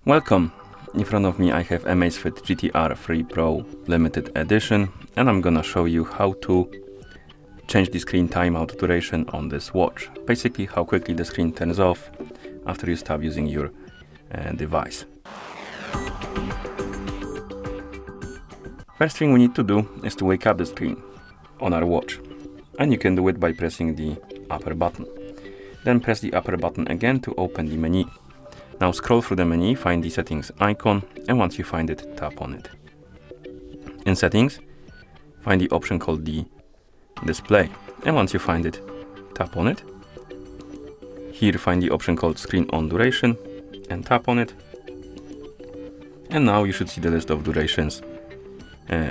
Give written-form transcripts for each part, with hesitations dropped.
Welcome! In front of me I have Amazfit GTR 3 Pro Limited Edition, and I'm gonna show you how to change the screen timeout duration on this watch. Basically how quickly the screen turns off after you stop using your device. First thing we need to do is to wake up the screen on our watch, and you can do it by pressing the upper button. Then press the upper button again to open the menu. Now scroll through the menu, find the settings icon, and once you find it, tap on it. In settings, find the option called the display, and once you find it, tap on it. Here find the option called screen on duration, and tap on it. And now you should see the list of durations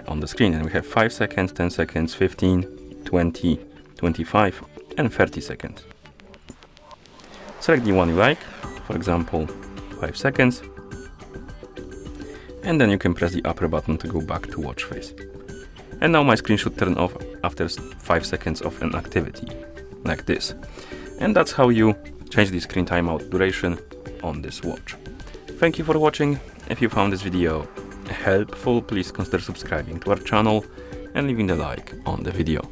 on the screen, and we have 5 seconds, 10 seconds, 15, 20, 25, and 30 seconds. Select the one you like, for example 5 seconds, and then you can press the upper button to go back to watch face. And now my screen should turn off after 5 seconds of an activity, like this. And that's how you change the screen timeout duration on this watch. Thank you for watching. If you found this video helpful, please consider subscribing to our channel and leaving a like on the video.